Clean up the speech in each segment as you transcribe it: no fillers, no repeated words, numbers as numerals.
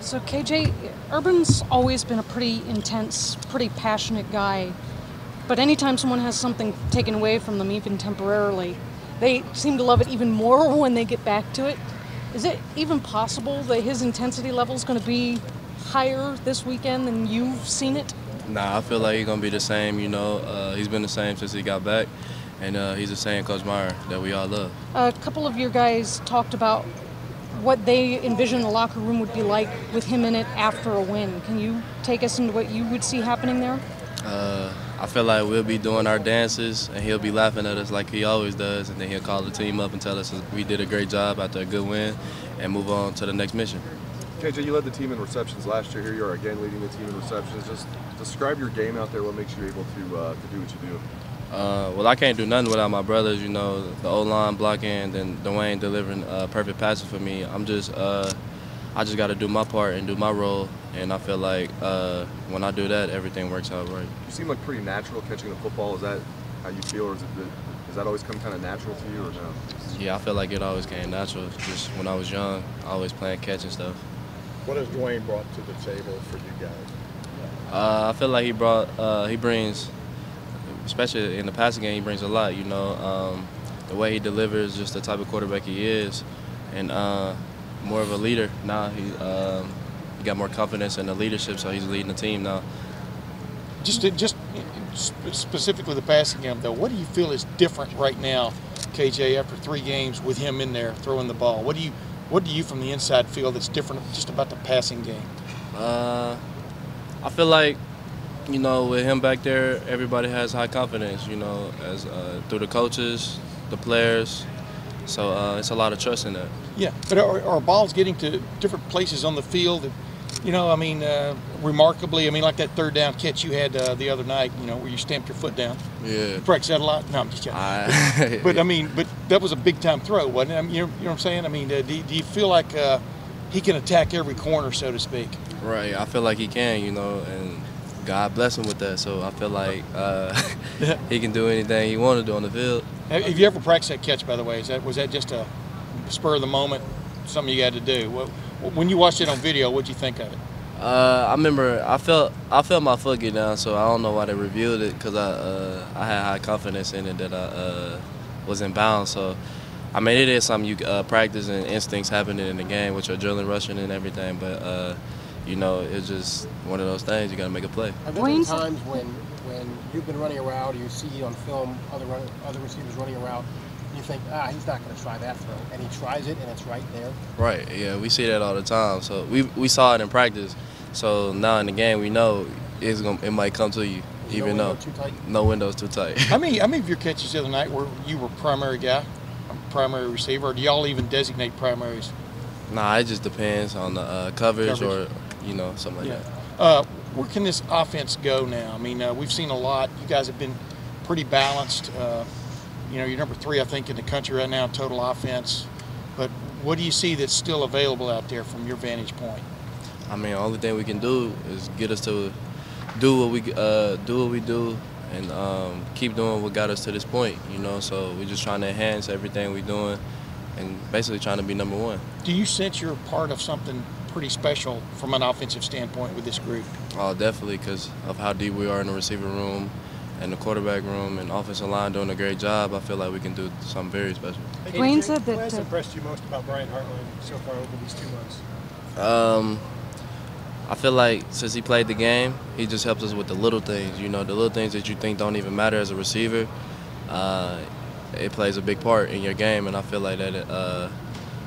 So KJ, Urban's always been a pretty intense, pretty passionate guy, but anytime someone has something taken away from them, even temporarily, they seem to love it even more when they get back to it. Is it even possible that his intensity level is going to be higher this weekend than you've seen it? Nah, I feel like he's going to be the same, he's been the same since he got back, and he's the same Coach Meyer that we all love. A couple of your guys talked about what they envision the locker room would be like with him in it after a win. Can you take us into what you would see happening there? I feel like we'll be doing our dances, and he'll be laughing at us like he always does, and then he'll call the team up and tell us we did a great job after a good win and move on to the next mission. KJ, you led the team in receptions last year. Here you are again leading the team in receptions. Just describe your game out there. What makes you able to do what you do? Well, I can't do nothing without my brothers, the O-line blocking, and then Dwayne delivering perfect passes for me. I just got to do my part and do my role, and I feel like when I do that, everything works out right. You seem like pretty natural catching the football. Is that how you feel, or does that always come kind of natural to you, or no? Yeah, I feel like it always came natural. Just when I was young, always playing catch and stuff. What has Dwayne brought to the table for you guys? I feel like he brings, especially in the passing game, he brings a lot. The way he delivers, just the type of quarterback he is, and more of a leader now. He got more confidence in the leadership, so he's leading the team now. Just specifically the passing game, though, what do you feel is different right now, KJ, after 3 games with him in there throwing the ball? What do you from the inside feel that's different just about the passing game? I feel like, with him back there, everybody has high confidence, as through the coaches, the players. So it's a lot of trust in that. Yeah, but are balls getting to different places on the field? Remarkably, like that 3rd down catch you had the other night, where you stamped your foot down. Yeah. You practice that a lot? No, I'm just joking. But that was a big time throw, wasn't it? You know what I'm saying? Do you feel like he can attack every corner, so to speak? Right. I feel like he can, and God bless him with that. So I feel like he can do anything he wants to do on the field. Have you ever practiced that catch, by the way? Was that just a spur of the moment, something you had to do? When you watched it on video, what'd you think of it? I remember I felt my foot get down, so I don't know why they reviewed it, because I had high confidence in it that I was in bounds. So it is something you practice, and instincts happening in the game with your adrenaline rushing and everything. But it's just one of those things. You got to make a play. Have there been times when you've been running a route, or you see on film other receivers running a route, you think, he's not going to try that throw, and he tries it, and it's right there? Right, yeah, we see that all the time. So we saw it in practice. So now in the game, we know it might come to you, even though no window's too tight. How many of your catches the other night were you were primary guy, primary receiver, or do y'all even designate primaries? Nah, it just depends on the coverage or something like that. Where can this offense go now? We've seen a lot. You guys have been pretty balanced. You're number 3, I think, in the country right now in total offense. But what do you see that's still available out there from your vantage point? The only thing we can do is get us to do what we do, and keep doing what got us to this point. So we're just trying to enhance everything we're doing, and basically trying to be number 1. Do you sense you're part of something pretty special from an offensive standpoint with this group? Oh, definitely, because of how deep we are in the receiver room and the quarterback room and offensive line doing a great job. I feel like we can do something very special. Dwayne said that. What has impressed you most about Brian Hartline so far over these 2 months? I feel like since he played the game, he just helps us with the little things. The little things that you think don't even matter as a receiver. It plays a big part in your game, and I feel like that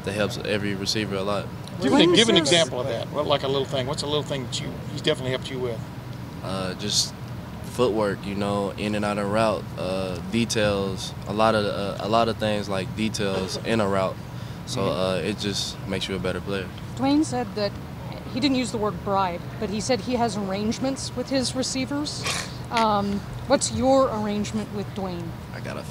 helps every receiver a lot. Give an example of that. Like a little thing. What's a little thing that he's definitely helped you with? Just footwork, in and out of route, details, a lot of things like details in a route. So it just makes you a better player. Dwayne said that he didn't use the word bribe, but he said he has arrangements with his receivers. What's your arrangement with Dwayne? I gotta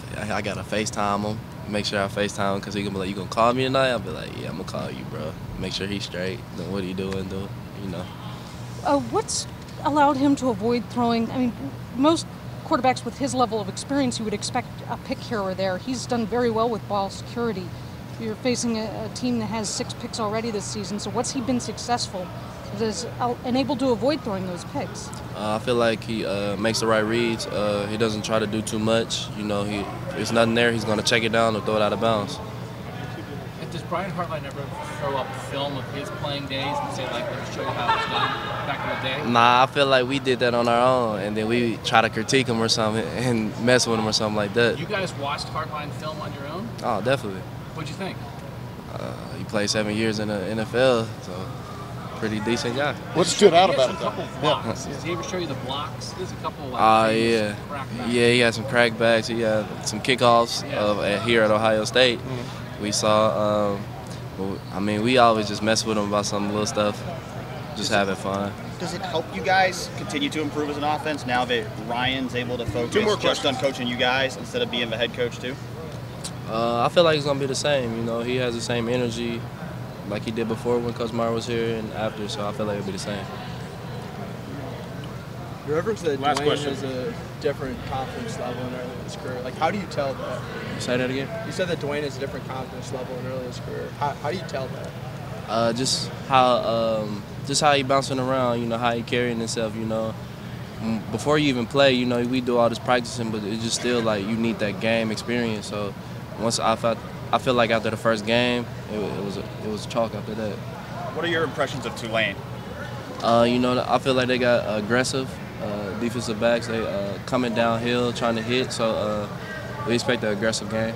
FaceTime him. Make sure I FaceTime him, because he gonna be like, "You gonna call me tonight?" I'll be like, "Yeah, I'm gonna call you, bro. Make sure he's straight. Then what he doing, What's allowed him to avoid throwing? Most quarterbacks with his level of experience, you would expect a pick here or there. He's done very well with ball security. You're facing a team that has 6 picks already this season, so what's he been successful and able to avoid throwing those picks? I feel like he makes the right reads. He doesn't try to do too much. You know, if there's nothing there, he's going to check it down or throw it out of bounds. And does Brian Hartline ever throw up film of his playing days and say, like, let me show you how it's done back in the day? Nah, I feel like we did that on our own, and then we try to critique him or something and mess with him or something like that. You guys watched Hartline film on your own? Oh, definitely. What'd you think? He played 7 years in the NFL, so pretty decent guy. What stood out He about has it, a couple though? blocks. Does he ever show you the blocks? There's a couple like Yeah. crackbacks. Yeah, he had some crackbacks. He had some kickoffs here at Ohio State. We saw, I mean, we always just mess with him about some little stuff, just having fun. Does it help you guys continue to improve as an offense now that Ryan's able to focus just on coaching you guys instead of being the head coach too? I feel like it's gonna be the same. You know, he has the same energy like he did before when Coach Meyer was here and after, so I feel like it'll be the same. You referenced that Last Dwayne question. has a different confidence level in early in his career. Like, how do you tell that? Say that again? You said that Dwayne has a different confidence level in early in his career. How do you tell that? Just how he bouncing around, you know, how he carrying himself, you know. Before you even play, you know, we do all this practicing, but it's just still like you need that game experience. So once I feel like after the first game, it was chalk after that. What are your impressions of Tulane? You know, I feel like they got aggressive defensive backs. They coming downhill trying to hit, so we expect an aggressive game.